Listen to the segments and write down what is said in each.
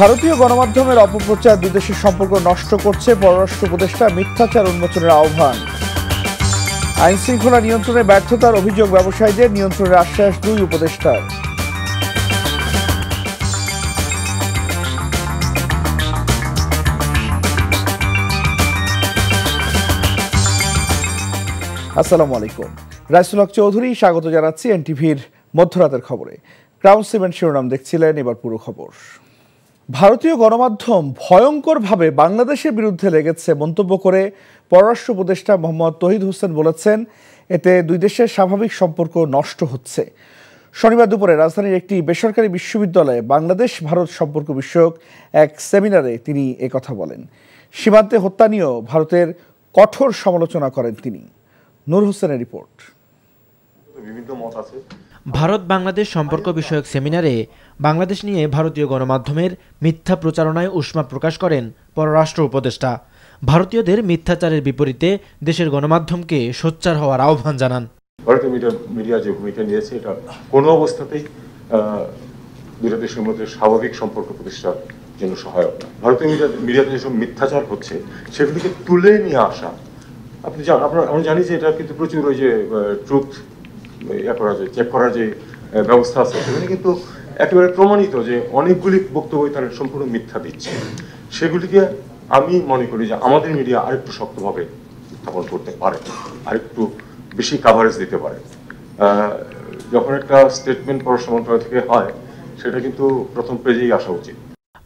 ভারতীয় গণমাধ্যমের অপপ্রচার দুই দেশের সম্পর্ক নষ্ট করছে, পররাষ্ট্র উপদেষ্টা মিথ্যাচার উন্মোচনের আহ্বান। আইন শৃঙ্খলা নিয়ন্ত্রণে ব্যর্থতার অভিযোগ ব্যবসায়ীদের, নিয়ন্ত্রণের আশ্বাস দুই উপদেষ্টার। আসসালামু আলাইকুম, রাইসুল হক চৌধুরী স্বাগত জানাচ্ছি এনটিভির মধ্যরাতের খবরে। ক্রাউন সিমেন্ট শিরোনাম দেখছিলেন, এবার পুরো খবর। ভারতীয় গণমাধ্যম ভয়ঙ্করভাবে বাংলাদেশের বিরুদ্ধে লেগেছে মন্তব্য করে পররাষ্ট্র উপদেষ্টা মোহাম্মদ তৌহিদ হোসেন বলেছেন, এতে দুই দেশের স্বাভাবিক সম্পর্ক নষ্ট হচ্ছে। শনিবার দুপুরে রাজধানীর একটি বেসরকারি বিশ্ববিদ্যালয়ে বাংলাদেশ ভারত সম্পর্ক বিষয়ক এক সেমিনারে তিনি একথা বলেন। সীমান্তে হত্যা নিয়েও ভারতের কঠোর সমালোচনা করেন তিনি। নূর হোসেনের রিপোর্ট। ভারত বাংলাদেশ সম্পর্ক বিষয়ক সেমিনারে বাংলাদেশ নিয়ে ভারতীয় গণমাধ্যমের মিথ্যা প্রচারণায় উষ্মা প্রকাশ করেন পররাষ্ট্র উপদেষ্টা। ভারতীয়দের মিথ্যাচারের বিপরীতে দেশের গণমাধ্যমকে সোচ্চার হওয়ার আহ্বান জানান। ভারতীয় মিডিয়া যে ভূমিকা নিয়েছে, এটা কোনো অবস্থাতেই দুই দেশের মধ্যে স্বাভাবিক সম্পর্ক প্রতিষ্ঠার জন্য সহায়ক না। ভারতীয় মিডিয়াতে যেসব মিথ্যাচার হচ্ছে সেগুলিকে তুলে নিয়ে আসা, আমরা জানি যে এটা কিন্তু প্রচুর ওই যে ট্রুথ চেক করার যে ব্যবস্থা আছে, সেখানে কিন্তু একেবারে প্রমাণিত যে অনেকগুলি বক্তব্য তারা সম্পূর্ণ মিথ্যা দিচ্ছে। সেগুলিকে আমি মনে করি যে আমাদের মিডিয়া আরেকটু শক্তভাবে উত্থাপন করতে পারে, আরেকটু বেশি কাভারেজ দিতে পারে। যখন একটা স্টেটমেন্ট পররাষ্ট্র মন্ত্রণালয় থেকে হয়, সেটা কিন্তু প্রথম পেজেই আসা উচিত।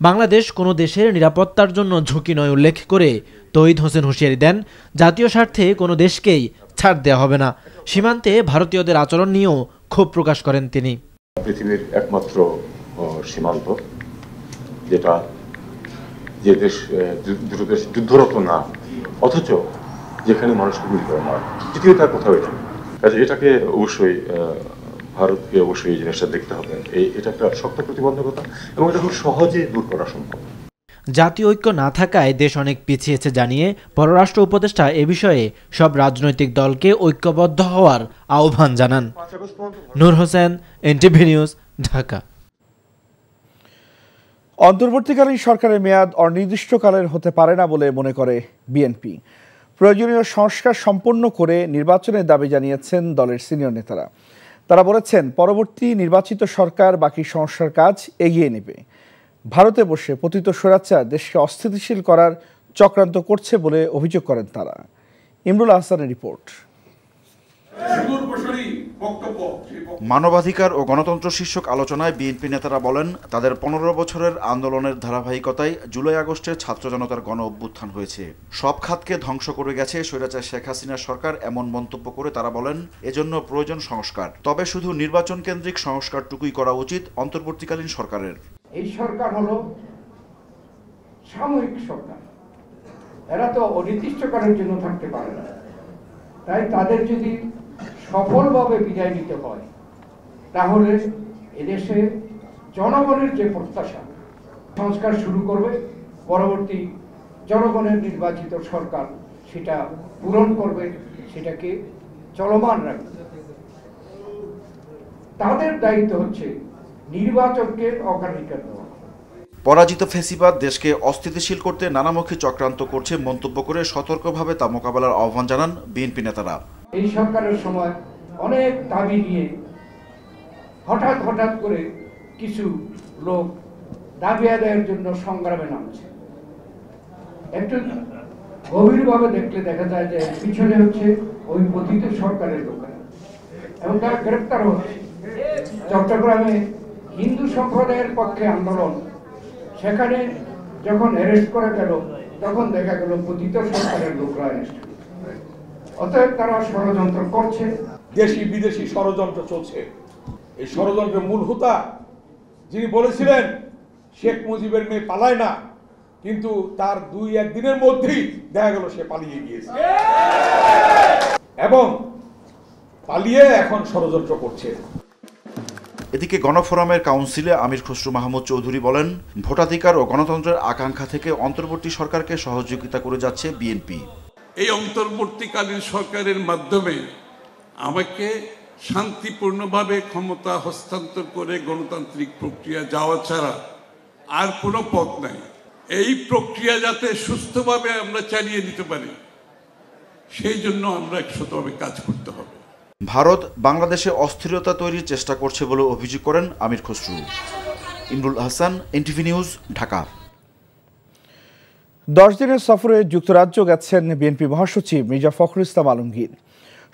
বাংলাদেশ কোনো দেশের নিরাপত্তার জন্য ঝুঁকি নয় উল্লেখ করে তৌহিদ হোসেন হুঁশিয়ারি দেন, জাতীয় স্বার্থে কোনো দেশকেই ছাড় দেওয়া হবে না। সীমান্তে ভারতীয়দের আচরণ নিয়েও ক্ষোভ প্রকাশ করেন তিনি। পৃথিবীর একমাত্র সীমান্ত, যেটা যে দেশ দুটো দেশ যুদ্ধরত না, অথচ যেখানে মানুষকে গুলি করে মারা, দ্বিতীয় তার কোথাও এটা। কাজে এটাকে অবশ্যই ভারতকে অবশ্যই এই জিনিসটা দেখতে হবে। এটা একটা শক্ত প্রতিবন্ধকতা এবং এটা খুব সহজে দূর করা সম্ভব। জাতীয় ঐক্য না থাকায় দেশ অনেক পিছিয়েছে জানিয়ে পররাষ্ট্র উপদেষ্টা এ বিষয়ে সব রাজনৈতিক দলকে ঐক্যবদ্ধ হওয়ার আহ্বান জানান। নূর হোসেন, এনটিভি নিউজ, ঢাকা। অন্তর্বর্তীকালীন সরকারের মেয়াদ অনির্দিষ্টকালের হতে পারে না বলে মনে করে বিএনপি। প্রয়োজনীয় সংস্কার সম্পন্ন করে নির্বাচনের দাবি জানিয়েছেন দলের সিনিয়র নেতারা। তারা বলেছেন, পরবর্তী নির্বাচিত সরকার বাকি সংস্কার কাজ এগিয়ে নেবে। ভারতে বসে পতিত স্বৈরাচার দেশকে অস্থিতিশীল করার চক্রান্ত করছে বলে অভিযোগ করেন তারা। ইমরুল আহসানের রিপোর্ট। মানবাধিকার ও গণতন্ত্র শীর্ষক আলোচনায় বিএনপি নেতারা বলেন, তাদের 15 বছরের আন্দোলনের ধারাবাহিকতায় জুলাই আগস্টে ছাত্র জনতার গণ অভ্যুত্থান হয়েছে। সব খাতকে ধ্বংস করে গেছে স্বৈরাচার শেখ হাসিনার সরকার। এমন মন্তব্য করে তারা বলেন, এজন্য প্রয়োজন সংস্কার। তবে শুধু নির্বাচন কেন্দ্রিক সংস্কারটুকুই করা উচিত অন্তর্বর্তীকালীন সরকারের। এই সরকার হলো সাময়িক সরকার, এরা তো অনির্দিষ্টকালের জন্য থাকতে পারে না। তাই তাদের যদি সফলভাবে বিদায় নিতে হয়, তাহলে এদেশে জনগণের যে প্রত্যাশা, সংস্কার শুরু করবে, পরবর্তী জনগণের নির্বাচিত সরকার সেটা পূরণ করবে, সেটাকে চলমান রাখবে। তাদের দায়িত্ব হচ্ছে নির্বাচনকে অগ্রাধিকার দেওয়া। পরাজিত ফ্যাসিবাদ দেশকে অস্থিতিশীল করতে নানামুখী চক্রান্ত করছে মন্তব্য করে সতর্কভাবে তা মোকাবেলার আহ্বান জানান বিএনপি নেতারা। এই সরকারের সময় অনেক দাবি নিয়ে হঠাৎ করে কিছু লোক দাবি আদায়ের জন্য সংগ্রামে নামছে। একটু গভীরভাবে দেখলে দেখা যায় যে পিছনে হচ্ছে ওই পতিত সরকারের লোকেরা, এবং তারা গ্রেপ্তার হচ্ছে। চট্টগ্রামে হিন্দু সম্প্রদায়ের পক্ষে আন্দোলন, সেখানে যখন অ্যারেস্ট করা গেল, তখন দেখা গেল পতিত সরকারের লোকরা অ্যারেস্ট। অতএব তারা ষড়যন্ত্র করছে, দেশি বিদেশি ষড়যন্ত্র চলছে। এই ষড়যন্ত্রের মূল হোতা যিনি বলেছিলেন শেখ মুজিবের মেয়ে পালায় না, কিন্তু তার 2-1 দিনের মধ্যেই দেখা গেল সে পালিয়ে গিয়েছে এবং পালিয়ে এখন ষড়যন্ত্র করছে। এদিকে গণফোরামের কাউন্সিলে আমির খসরু মাহমুদ চৌধুরী বলেন, ভোটাধিকার ও গণতন্ত্রের আকাঙ্ক্ষা থেকে অন্তর্বর্তী সরকারকে সহযোগিতা করে যাচ্ছে বিএনপি। এই অন্তর্বর্তীকালীন সরকারের মাধ্যমে আমাকে শান্তিপূর্ণভাবে ক্ষমতা হস্তান্তর করে গণতান্ত্রিক প্রক্রিয়া যাওয়া ছাড়া আর কোনো পথ নাই। এই প্রক্রিয়া যাতে সুস্থভাবে আমরা চালিয়ে দিতে পারি, সেই জন্য আমরা একসাথে কাজ করতে হবে। ভারত বাংলাদেশে অস্থিরতা তৈরির চেষ্টা করছে বলে অভিযোগ করেন আমির খসরু। Imrul Hasan, NTV news, Dhaka. 10 দিনের সফরে যুক্তরাজ্য গেছেন বিএনপি মহাসচিব মির্জা ফখরুল ইসলাম আলমগীর।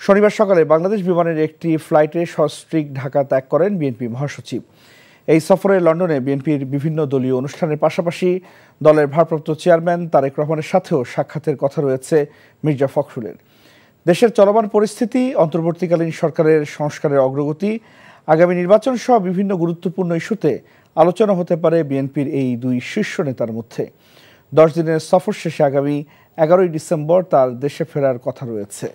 শনিবার সকালে বাংলাদেশ বিমানের একটি ফ্লাইটে সস্ত্রীক ঢাকা ত্যাগ করেন বিএনপি মহাসচিব। এই সফরে লন্ডনে বিএনপির বিভিন্ন দলীয় অনুষ্ঠানের পাশাপাশি দলের ভারপ্রাপ্ত চেয়ারম্যান তারেক রহমানের সাথেও সাক্ষাতের কথা রয়েছে মির্জা ফখরুলের। দেশের চলমান পরিস্থিতি, অন্তর্বর্তীকালীন সরকারের সংস্কারের অগ্রগতি, আগামী নির্বাচন সহ বিভিন্ন গুরুত্বপূর্ণ ইস্যুতে আলোচনা হতে পারে বিএনপির এই দুই শীর্ষ নেতার মধ্যে। 10 দিনের সফর শেষে আগামী 11 ডিসেম্বর তার দেশে ফেরার কথা রয়েছে।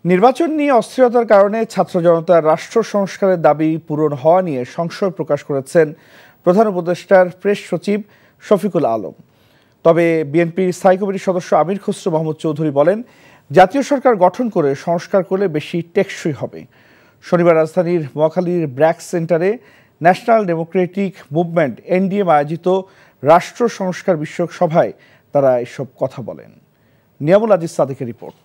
নির্বাচন নিয়ে অস্থিরতার কারণে ছাত্র জনতার রাষ্ট্র সংস্কারের দাবি পূরণ হওয়া নিয়ে সংশয় প্রকাশ করেছেন প্রধান উপদেষ্টার প্রেস সচিব শফিকুল আলম। তবে বিএনপির স্থায়ী কমিটির সদস্য আমির খসরু মাহমুদ চৌধুরী বলেন, জাতীয় সরকার গঠন করে সংস্কার করলে বেশি টেকসই হবে। শনিবার রাজধানীর মহাখালীর ব্র্যাক সেন্টারে ন্যাশনাল ডেমোক্রেটিক মুভমেন্ট এনডিএম আয়োজিত রাষ্ট্র সংস্কার বিষয়ক সভায় তারা এসব কথা বলেন। নিয়ামুল আজিজ সাদিকের রিপোর্ট।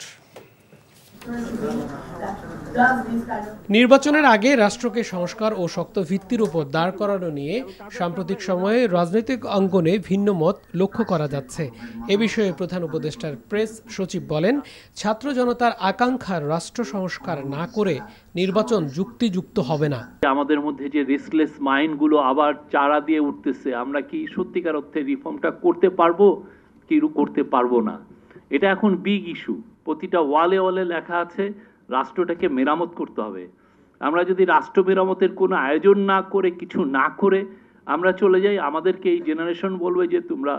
নির্বাচনের আগে রাষ্ট্রকে সংস্কার ও শক্ত ভিত্তির উপর দাঁড় করানো নিয়ে সাম্প্রতিক সময়ে রাজনৈতিক অঙ্গনে ভিন্ন মত লক্ষ্য করা যাচ্ছে। এ বিষয়ে প্রধান উপদেষ্টার প্রেস সচিব বলেন, ছাত্র জনতার আকাঙ্ক্ষার রাষ্ট্র সংস্কার না করে নির্বাচন যুক্তিযুক্ত হবে না। আমাদের মধ্যে যে রেস্টলেস মাইন্ডগুলো আবার চারা দিয়ে উঠতেছে, আমরা কি সত্যিকার অর্থে রিফর্মটা করতে পারবো কি করতে পারবো না, এটা এখন বিগ ইস্যু। প্রতিটা ওয়ালে ওয়ালে লেখা আছে রাষ্ট্রটাকে মেরামত করতে হবে। আমরা যদি রাষ্ট্র মেরামতের কোনো আয়োজন না করে, কিছু না করে আমরা চলে যাই, আমাদেরকে এই জেনারেশন বলবে যে তোমরা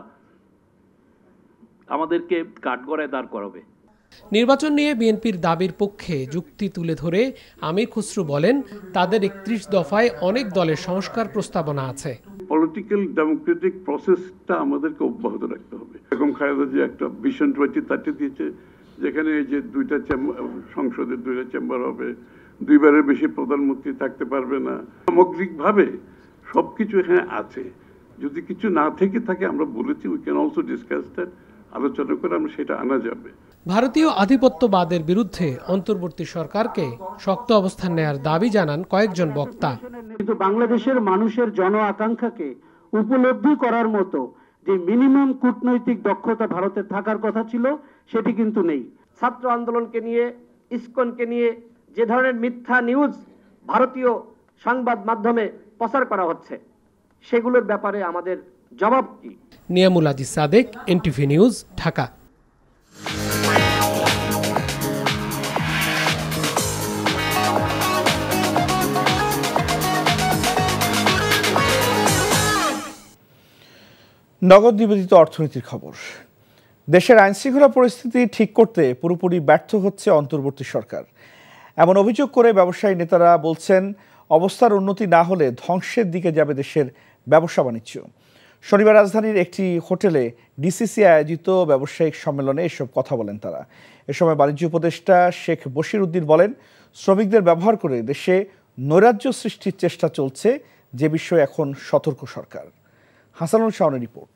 আমাদেরকে কাঠগড়ায় দাঁড় করাবে। নির্বাচন নিয়ে বিএনপির দাবির পক্ষে যুক্তি তুলে ধরে আমির খসরু বলেন, তাদের 31 দফায় অনেক দলের সংস্কার প্রস্তাবনা আছে। পলিটিক্যাল ডেমোক্রেটিক প্রসেসটা আমাদেরকে অব্যাহত রাখতে হবে। এরকম খালেদা যে একটা ভিশন 2030 দিয়েছে, যেখানে এই যে সংসদের 2টা চেম্বার হবে, 2বারের বেশি প্রধানমন্ত্রী থাকতে পারবে না, সামগ্রিকভাবে সবকিছু এখানে আছে। যদি কিছু না থেকে থাকে আমরা বলেছি we can also discuss that, আলোচনা করে আমরা সেটা আনা যাবে। ভারতীয় আধিপত্যবাদের বিরুদ্ধে অন্তর্বর্তী সরকারকে শক্ত অবস্থান নেয়ার দাবি জানান কয়েকজন বক্তা। কিন্তু বাংলাদেশের মানুষের জন আকাঙ্ক্ষাকে উপলব্ধি করার মতো যে মিনিমাম কূটনৈতিক দক্ষতা ভারতের থাকার কথা ছিল, সেটি কিন্তু নেই। ছাত্র আন্দোলনকে নিয়ে, ইসকনকে নিয়ে যে ধরনের মিথ্যা নিউজ ভারতীয় সংবাদ মাধ্যমে প্রচার করা হচ্ছে, সেগুলোর ব্যাপারে আমাদের জবাব কি? Niamul Aziz Sadek, NTV news, Dhaka. নগদ নিবেদিত অর্থনীতির খবর। দেশের আইনশৃঙ্খলা পরিস্থিতি ঠিক করতে পুরোপুরি ব্যর্থ হচ্ছে অন্তর্বর্তী সরকার, এমন অভিযোগ করে ব্যবসায়ী নেতারা বলছেন, অবস্থার উন্নতি না হলে ধ্বংসের দিকে যাবে দেশের ব্যবসা বাণিজ্য। শনিবার রাজধানীর একটি হোটেলে ডিসিসি আয়োজিত ব্যবসায়িক সম্মেলনে এসব কথা বলেন তারা। এ সময় বাণিজ্য উপদেষ্টা শেখ বশির উদ্দিন বলেন, শ্রমিকদের ব্যবহার করে দেশে নৈরাজ্য সৃষ্টির চেষ্টা চলছে, যে বিষয়ে এখন সতর্ক সরকার। হাসানুল শাওনের রিপোর্ট।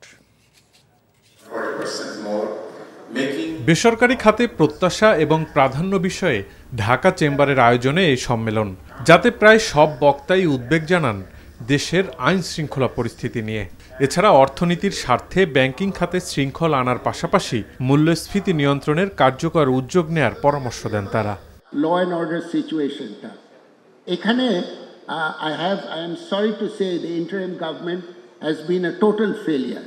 বেসরকারি খাতে প্রত্যাশা এবং প্রাধান্য বিষয়ে ঢাকা চেম্বারের আয়োজনে এই সম্মেলন, যাতে প্রায় সব বক্তাই উদ্বেগ জানান দেশের আইন শৃঙ্খলা পরিস্থিতি নিয়ে। এছাড়া অর্থনীতির স্বার্থে ব্যাংকিং খাতে শৃঙ্খলা আনার পাশাপাশি মূল্যস্ফীতি নিয়ন্ত্রণের কার্যকর উদ্যোগ নেয়ার পরামর্শ দেন তারা। ল অ্যান্ড অর্ডার সিচুয়েশনটা এখানে I am sorry to say the interim government has been a total failure.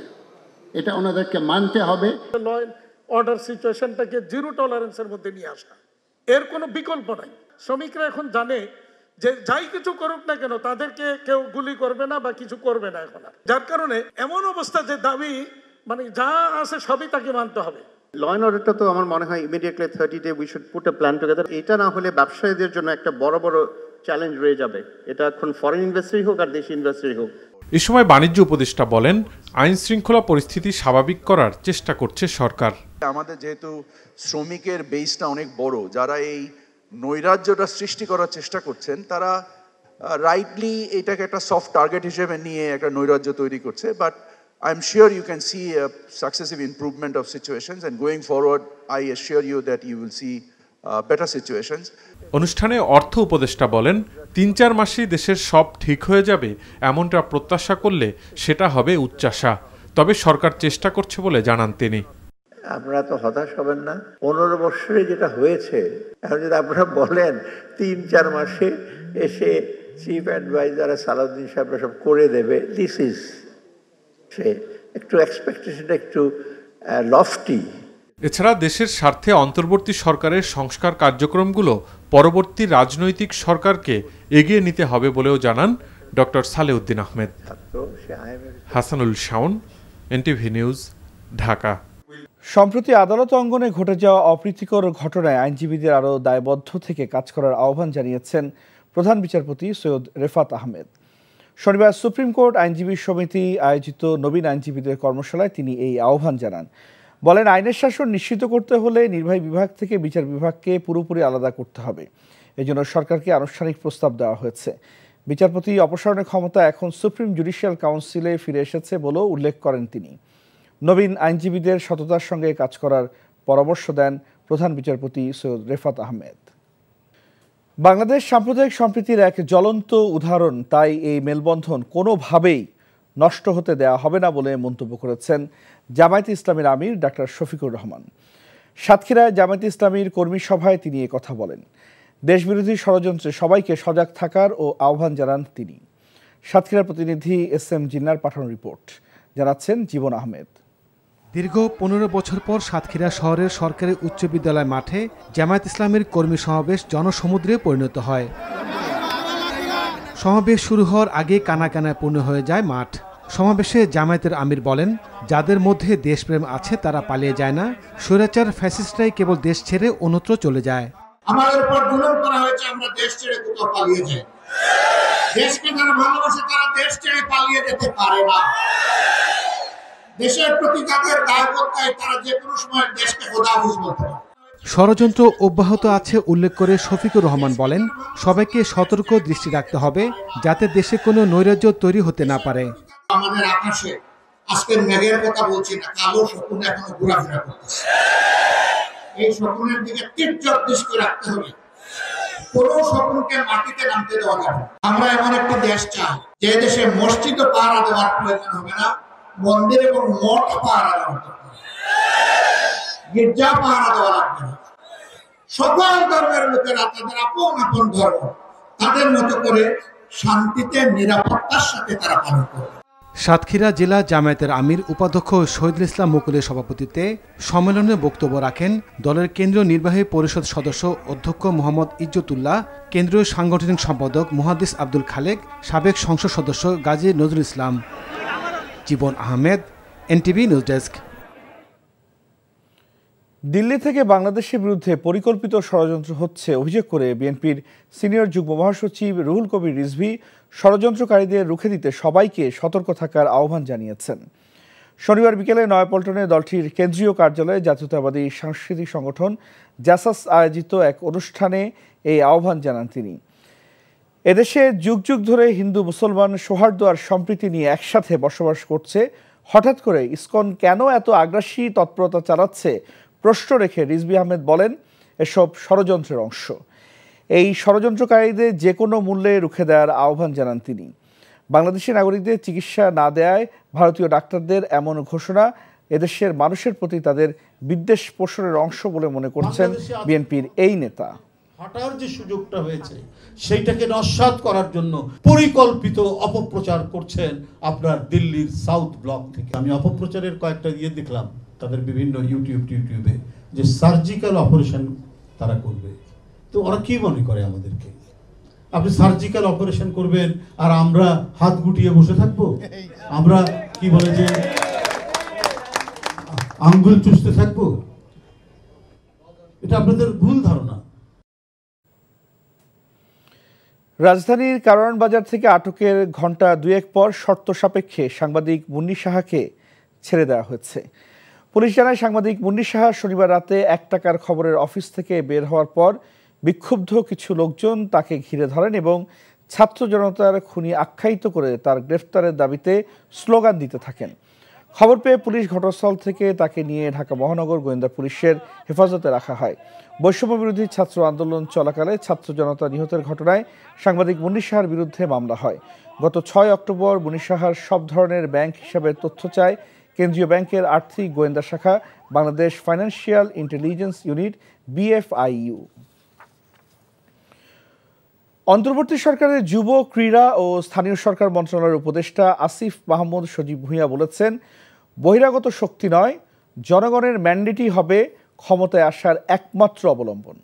এটা ওনাদেরকে মানতে হবে। ল অর্ডার সিচুয়েশনটাকে জিরো টলারেন্সের মধ্যে নিয়ে আসা, এর কোনো বিকল্প নাই। শ্রমিকরা এখন জানে যে যাই কিছু করুক না কেন তাদেরকে কেউ গুলি করবে না বা কিছু করবে না এখন। যার কারণে এমন অবস্থা যে দাবি মানে যা আছে সবই তাকে মানতে হবে। ল অ্যান্ড অর্ডারটা তো আমার মনে হয় immediately 30 day we should put a plan together. এটা না হলে ব্যবসায়ীদের জন্য একটা বড় বড় চ্যালেঞ্জ রয়ে যাবে, এটা এখন ফরেন ইনভেস্টরি হোক আর দেশি ইনভেস্টরি হোক। এ সময় বাণিজ্য উপদেষ্টা বলেন, আইন শৃঙ্খলা পরিস্থিতি স্বাভাবিক করার চেষ্টা করছে সরকার। আমাদের যেহেতু শ্রমিকের বেসটা অনেক বড়, যারা এই নৈরাজ্যটা সৃষ্টি করার চেষ্টা করছেন, তারা রাইটলি এটাকে একটা সফট টার্গেট হিসেবে নিয়ে একটা নৈরাজ্য তৈরি করছে, but I am sure you can see a successive improvement of situations, and going forward I assure you that you will see better situations. অনুষ্ঠানে অর্থ উপদেষ্টা বলেন ৩-৪ মাসেই দেশের সব ঠিক হয়ে যাবে এমনটা প্রত্যাশা করলে সেটা হবে উচ্চাশা, তবে সরকার চেষ্টা করছে বলে জানান তিনি। আপনারা তো হতাশ হবেন না, 15 বছরে যেটা হয়েছে এখন যদি আপনারা বলেন ৩-৪ মাসে এসে চিফ অ্যাডভাইজার সালাউদ্দিন সাহেবরা সব করে দেবে, দিস ইজ একটু এক্সপেকটেশনটা একটু লফটি। এছাড়া দেশের স্বার্থে অন্তর্বর্তী সরকারের সংস্কার কার্যক্রমগুলো পরবর্তী রাজনৈতিক সরকারকে এগিয়ে নিতে হবে বলেও জানান doctor Salehuddin Ahmed. Hasanul Shaon, NTV news, Dhaka. সম্প্রতি আদালত অঙ্গনে ঘটে যাওয়া অপ্রীতিকর ঘটনায় আইনজীবীদের আরও দায়বদ্ধ থেকে কাজ করার আহ্বান জানিয়েছেন প্রধান বিচারপতি সৈয়দ রেফাত আহমেদ। শনিবার সুপ্রিম কোর্ট আইনজীবী সমিতি আয়োজিত নবীন আইনজীবীদের কর্মশালায় তিনি এই আহ্বান জানান। বলেন, আইনের শাসন নিশ্চিত করতে হলে নির্বাহী বিভাগ থেকে বিচার বিভাগকে পুরোপুরি আলাদা করতে হবে। এজন্য সরকারকে আনুষ্ঠানিক প্রস্তাব দেওয়া হয়েছে। বিচারপতি অপসারণের ক্ষমতা এখন সুপ্রিম জুডিশিয়াল কাউন্সিলে ফিরে এসেছে বলেও উল্লেখ করেন তিনি। নবীন আইনজীবীদের সততার সঙ্গে কাজ করার পরামর্শ দেন প্রধান বিচারপতি সৈয়দ রেফাত আহমেদ। বাংলাদেশ সাম্প্রদায়িক সম্প্রীতির এক জ্বলন্ত উদাহরণ, তাই এই মেলবন্ধন কোনোভাবেই নষ্ট হতে দেওয়া হবে না বলে মন্তব্য করেছেন জামায়াতে ইসলামীর আমির ডাক্তার শফিকুর রহমান। সাতক্ষীরায় জামায়াতে ইসলামীর কর্মী সভায় তিনি কথা বলেন। দেশবিরোধী ষড়যন্ত্রে সবাইকে সজাগ থাকার ও আহ্বান জানান তিনি। সাতক্ষীরা প্রতিনিধি SM জিন্নার পাঠানো রিপোর্ট, জানাচ্ছেন জীবন আহমেদ। দীর্ঘ 15 বছর পর সাতক্ষীরা শহরের সরকারি উচ্চ বিদ্যালয় মাঠে জামায়াত ইসলামীর কর্মী সমাবেশ জনসমুদ্রে পরিণত হয়। সমাবেশ শুরু হওয়ার আগে কানায় পূর্ণ হয়ে যায় মাঠ। সমাবেশে জামায়াতের আমির বলেন, যাদের মধ্যে দেশপ্রেম আছে তারা পালিয়ে যায় না, স্বৈরাচার ফ্যাসিস্টরাই কেবল দেশ ছেড়ে অন্যত্র চলে যায়। আমাদের উপর জুলুম করা হয়েছে, আমরা দেশ ছেড়ে কোথাও পালিয়ে যাই। দেশকে যারা ভালোবাসে তারা দেশ ছেড়ে পালিয়ে যেতে পারে না। দেশের প্রতি যাদের দায়বদ্ধতা, তারা যে কোনো সময় দেশকে খোদাফিজ বলতে পারে। ষড়যন্ত্র অব্যাহত আছে উল্লেখ করে শফিকুর রহমান বলেন, সবাইকে সতর্ক দৃষ্টি রাখতে হবে যাতে দেশে কোনো নৈরাজ্য তৈরি হতে না পারে। আমাদের আকাশে আজকের মেঘের কথা বলছি না, কালো শকুন এখনো ঘোরাফেরা করতেছে। এই শকুনের দিকে তীর্যক দৃষ্টি রাখতে হবে, কোনো শকুনকে মাটিতে নামতে দেওয়া যাবে। আমরা এমন একটি দেশ চাই যে দেশে মসজিদ পাহারা দেওয়ার প্রয়োজন হবে না, মন্দির এবং মঠ পাহারা দেওয়ার দরকার, গির্জা পাহারা দেওয়া লাগবে না। সকল ধর্মের লোকেরা তাদের আপন আপন ধর্ম তাদের মতো করে শান্তিতে নিরাপত্তার সাথে তারা পালন করবে। সাতক্ষীরা জেলা জামায়াতের আমির উপাধ্যক্ষ শহীদুল ইসলাম মুকুলের সভাপতিত্বে সম্মেলনে বক্তব্য রাখেন দলের কেন্দ্রীয় নির্বাহী পরিষদ সদস্য অধ্যক্ষ মোহাম্মদ ইজ্জতুল্লাহ, কেন্দ্রীয় সাংগঠনিক সম্পাদক মুহাদ্দিস আব্দুল খালেক, সাবেক সংসদ সদস্য Gazi Nazrul Islam. Jibon Ahmed, NTV news desk. Delhi থেকে বাংলাদেশের বিরুদ্ধে পরিকল্পিত ষড়যন্ত্র হচ্ছে অভিযোগ করে বিএনপির সিনিয়র যুগ্ম মহাসচিব রুহুল কবির রিজভী ষড়যন্ত্রকারীদের রুখে দিতে সবাইকে সতর্ক থাকার আহ্বান জানিয়েছেন। শনিবার বিকেলে নয়াপল্টনে দলটির কেন্দ্রীয় কার্যালয়ে জাতীয়তাবাদী সাংস্কৃতিক সংগঠন জাসাস আয়োজিত এক অনুষ্ঠানে এই আহ্বান জানান তিনি। এদেশে যুগ যুগ ধরে হিন্দু মুসলমান সৌহার্দ্য আর সম্প্রীতি নিয়ে একসাথে বসবাস করছে, হঠাৎ করে ইসকন কেন এত আগ্রাসী তৎপরতা চালাচ্ছে প্রশ্ন রেখে রিজভী আহমেদ বলেন, এসব ষড়যন্ত্রের অংশ। এই ষড়যন্ত্রকারীদের যে কোনো মূল্যে রুখে দেওয়ার আহ্বান জানান তিনি। বাংলাদেশের নাগরিকদের চিকিৎসা না দেয়ায় ভারতীয় ডাক্তারদের এমন ঘোষণা এদেশের মানুষের প্রতি তাদের বিদ্বেষ পোষণের অংশ বলে মনে করছেন বিএনপির এই নেতা। হাঁটার যে সুযোগটা হয়েছে সেইটাকে নস্যাৎ করার জন্য পরিকল্পিত অপপ্রচার করছেন আপনার দিল্লির সাউথ ব্লক থেকে। আমি অপপ্রচারের কয়েকটা দেখলাম তাদের বিভিন্ন ইউটিউবে যে সার্জিক্যাল অপারেশন তারা করবে। তো ওরা কি মনে করে আমাদেরকে? আপনি সার্জিক্যাল অপারেশন করবেন আর আমরা হাত গুটিয়ে বসে থাকবো? আমরা কি বলে যে আঙ্গুল চুষতে থাকবো? এটা আপনাদের ভুল ধারণা। রাজধানীর কারওয়ান বাজার থেকে আটকের ঘণ্টা দুয়েক পর শর্ত সাপেক্ষে সাংবাদিক মুন্নী সাহাকে ছেড়ে দেওয়া হয়েছে। পুলিশ জানায়, সাংবাদিক মুন্নী সাহা শনিবার রাতে 1 টাকার খবরের অফিস থেকে বের হওয়ার পর বিক্ষুব্ধ কিছু লোকজন তাকে ঘিরে ধরেন এবং ছাত্র জনতার খুনি আখ্যায়িত করে তার গ্রেফতারের দাবিতে স্লোগান দিতে থাকেন। খবর পেয়ে পুলিশ ঘটনাস্থল থেকে তাকে নিয়ে ঢাকা মহানগর গোয়েন্দা পুলিশের হেফাজতে রাখা হয়। বৈষম্য বিরোধী ছাত্র আন্দোলন চলাকালে ছাত্র জনতা নিহতের ঘটনায় সাংবাদিক মুন্নী সাহার বিরুদ্ধে মামলা হয়। গত 6 অক্টোবর মুন্নী সাহার সব ধরনের ব্যাংক হিসাবের তথ্য চায় কেন্দ্রীয় ব্যাংকের আর্থিক গোয়েন্দা শাখা Bangladesh financial intelligence unit BFIU। অন্তর্বর্তী সরকারের যুব, ক্রীড়া ও স্থানীয় সরকার মন্ত্রণালয়ের উপদেষ্টা আসিফ মাহমুদ সজীব ভূঁইয়া বলেছেন, বহিরাগত শক্তি নয়, জনগণের ম্যান্ডেটই হবে ক্ষমতায় আসার একমাত্র অবলম্বন।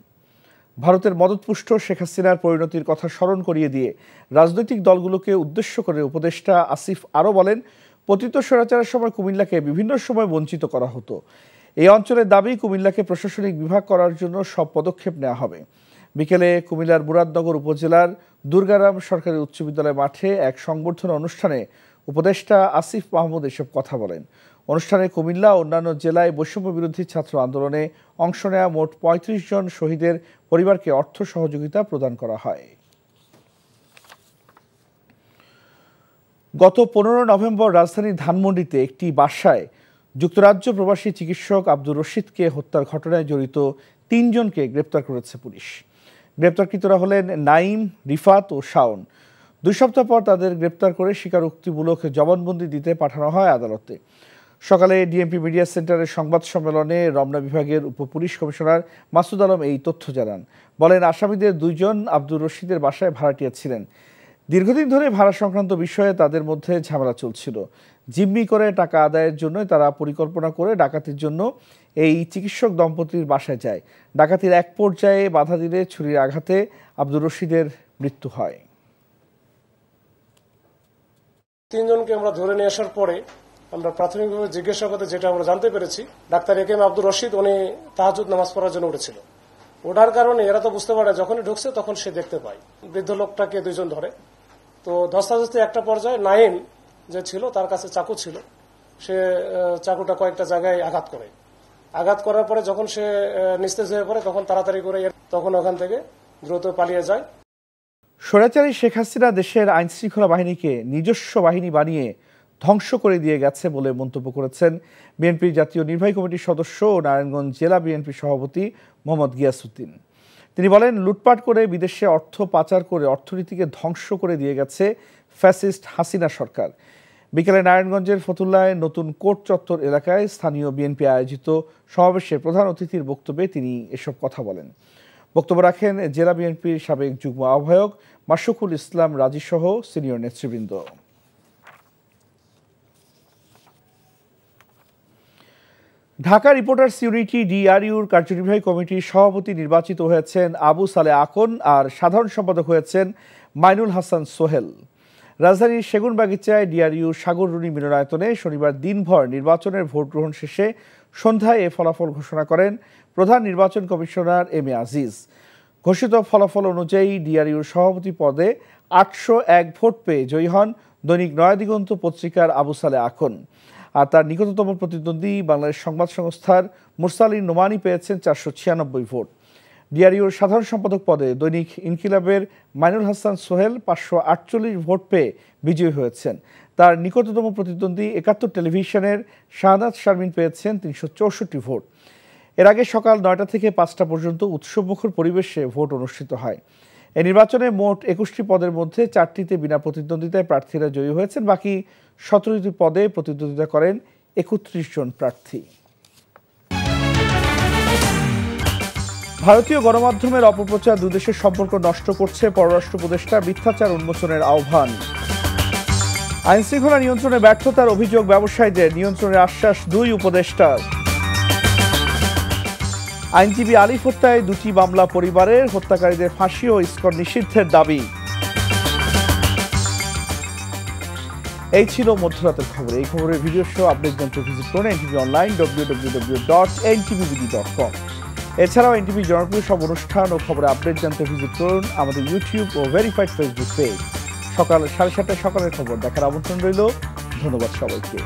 ভারতের মদতপুষ্ট শেখ হাসিনার পরিণতির কথা স্মরণ করিয়ে দিয়ে রাজনৈতিক দলগুলোকে উদ্দেশ্য করে উপদেষ্টা আসিফ আরও বলেন, পতিত স্বৈরাচারের সময় কুমিল্লাকে বিভিন্ন সময় বঞ্চিত করা হতো। এই অঞ্চলের দাবি কুমিল্লাকে প্রশাসনিক বিভাগ করার জন্য সব পদক্ষেপ নেওয়া হবে। বিকেলে কুমিল্লার মুরাদনগর উপজেলার দুর্গারাম সরকারি উচ্চ বিদ্যালয় মাঠে এক সংবর্ধনা অনুষ্ঠানে উপদেষ্টা আসিফ মাহমুদ এসব কথা বলেন। অনুষ্ঠানে কুমিল্লা ও অন্যান্য জেলায় বৈষম্য বিরোধী ছাত্র আন্দোলনে অংশ নেওয়া মোট ৩৫ জন শহীদের পরিবারকে অর্থ সহযোগিতা প্রদান করা হয়। গত 15 নভেম্বর রাজধানীর ধানমন্ডিতে একটি বাসায় যুক্তরাজ্য প্রবাসী চিকিৎসক আব্দুর রশিদকে হত্যার ঘটনায় জড়িত 3 জনকে গ্রেপ্তার করেছে পুলিশ। গ্রেপ্তারকৃতরা হলেন নাইম, রিফাত ও শাওন। 2 সপ্তাহ পর তাদের গ্রেপ্তার করে স্বীকারোক্তিমূলক জবানবন্দি দিতে পাঠানো হয় আদালতে। সকালে ডিএমপি মিডিয়া সেন্টারের সংবাদ সম্মেলনে রমনা বিভাগের উপপুলিশ কমিশনার মাসুদ আলম এই তথ্য জানান। বলেন, আসামিদের 2 জন আব্দুর রশিদের বাসায় ভাড়াটিয়া ছিলেন। দীর্ঘদিন ধরে ভাড়া সংক্রান্ত বিষয়ে তাদের মধ্যে ঝামেলা চলছিল। জিম্মি করে টাকা আদায়ের জন্য তারা পরিকল্পনা করে ডাকাতির জন্য এই চিকিৎসক দম্পতির বাসায় যায়। ডাকাতির এক পর্যায়ে বাধা দিলে ছুরির আঘাতে আব্দুর রশিদের মৃত্যু হয়। 3 জনকে আমরা ধরে নিয়ে আসার পরে আমরা প্রাথমিকভাবে জিজ্ঞাসাবাদে যেটা আমরা জানতে পেরেছি, ডাক্তার একেএম আব্দুর রশিদ উনি তাহাজ্জুদ নামাজ পড়ার জন্য উঠেছিল। ওঠার কারণে এরা তো বুঝতে পারে যখনই ঢুকছে তখন সে দেখতে পায় বৃদ্ধ লোকটাকে 2 জন ধরে। তো ধস্তাধস্তি একটা পর্যায়ে নাইম যে ছিল তার কাছে চাকু ছিল, সে চাকুটা কয়েকটা জায়গায় আঘাত করার পরে যখন সে নিস্তেজ হয়ে পড়ে তখন তাড়াতাড়ি করে তখন ওখান থেকে দ্রুত পালিয়ে যায়। স্বৈরাচারী শেখ হাসিনা দেশের আইনশৃঙ্খলা বাহিনীকে নিজস্ব বাহিনী বানিয়ে ধ্বংস করে দিয়ে গেছে বলে মন্তব্য করেছেন বিএনপির জাতীয় নির্বাহী কমিটির সদস্য ও নারায়ণগঞ্জ জেলা বিএনপি সভাপতি মোহাম্মদ গিয়াসউদ্দিন। তিনি বলেন, লুটপাট করে বিদেশে অর্থ পাচার করে অর্থনীতিকে ধ্বংস করে দিয়ে গেছে ফ্যাসিস্ট হাসিনা সরকার। বিকেলে নারায়ণগঞ্জের ফতুল্লায় নতুন কোর্ট চত্বর এলাকায় স্থানীয় বিএনপি আয়োজিত সমাবেশে প্রধান অতিথির বক্তব্যে তিনি এসব কথা বলেন। বক্তব্য রাখেন জেলা বিএনপির সাবেক যুগ্ম আহ্বায়ক মাশরুকুল ইসলাম রাজি সহ সিনিয়র নেতৃবৃন্দ। ঢাকা রিপোর্টার্স ইউনিটি DRUর কার্যনির্বাহী কমিটির সভাপতি নির্বাচিত হয়েছেন আবু সালে আকন আর সাধারণ সম্পাদক হয়েছেন মাইনুল হাসান সোহেল। রাজধানীর সেগুনবাগিচায় DRU সাগররুনি মিলনায়তনে শনিবার দিনভর নির্বাচনের ভোট গ্রহণ শেষে সন্ধ্যায় এ ফলাফল ঘোষণা করেন প্রধান নির্বাচন কমিশনার এম এ আজিজ। ঘোষিত ফলাফল অনুযায়ী DRUর সভাপতি পদে 801 ভোট পেয়ে জয়ী হন দৈনিক নয়াদিগন্ত পত্রিকার আবু সালে আকন। আর তার নিকটতম প্রতিদ্বন্দ্বী বাংলাদেশ সংবাদ সংস্থার মুরসালিন নোমানি পেয়েছেন 496 ভোট। DRUর সাধারণ সম্পাদক পদে দৈনিক ইনকিলাবের মাইনুল হাসান সোহেল 548 ভোট পেয়ে বিজয়ী হয়েছেন। তার নিকটতম প্রতিদ্বন্দ্বী 71 টেলিভিশনের শাহাদাত শারমিন পেয়েছেন 364 ভোট। এর আগে সকাল 9টা থেকে 5টা পর্যন্ত উৎসবমুখর পরিবেশে ভোট অনুষ্ঠিত হয়। এই নির্বাচনে মোট 21টি পদের মধ্যে 4টিতে বিনা প্রতিদ্বন্দ্বিতায় প্রার্থীরা জয়ী হয়েছেন। বাকি 17টি পদে প্রতিদ্বন্দ্বিতা করেন 31 জন প্রার্থী। ভারতীয় গণমাধ্যমের অপপ্রচার দুদেশের সম্পর্ক নষ্ট করছে, পররাষ্ট্র উপদেষ্টা মিথ্যাচার উন্মোচনের আহ্বান। আইনশৃঙ্খলা নিয়ন্ত্রণে ব্যর্থতার অভিযোগ ব্যবসায়ীদের, নিয়ন্ত্রণের আশ্বাস 2 উপদেষ্টার। আইনজীবী আলিফ হত্যায় 2টি মামলা পরিবারের, হত্যাকারীদের ফাঁসি ও ইসকন নিষিদ্ধের দাবি। এই ছিল মধ্যরাতের খবর। এই খবরের ভিডিও শো আপডেট জানতে ভিজিট করুন NTV অনলাইন www.ntvbd.com। এছাড়াও NTV জনপ্রিয় সব অনুষ্ঠান ও খবরে আপডেট জানতে ভিজিট করুন আমাদের ইউটিউব ও ভেরিফাইড ফেসবুক পেজ। সকাল 7:30টায় সকালের খবর দেখার আমন্ত্রণ রইল। ধন্যবাদ সবাইকে।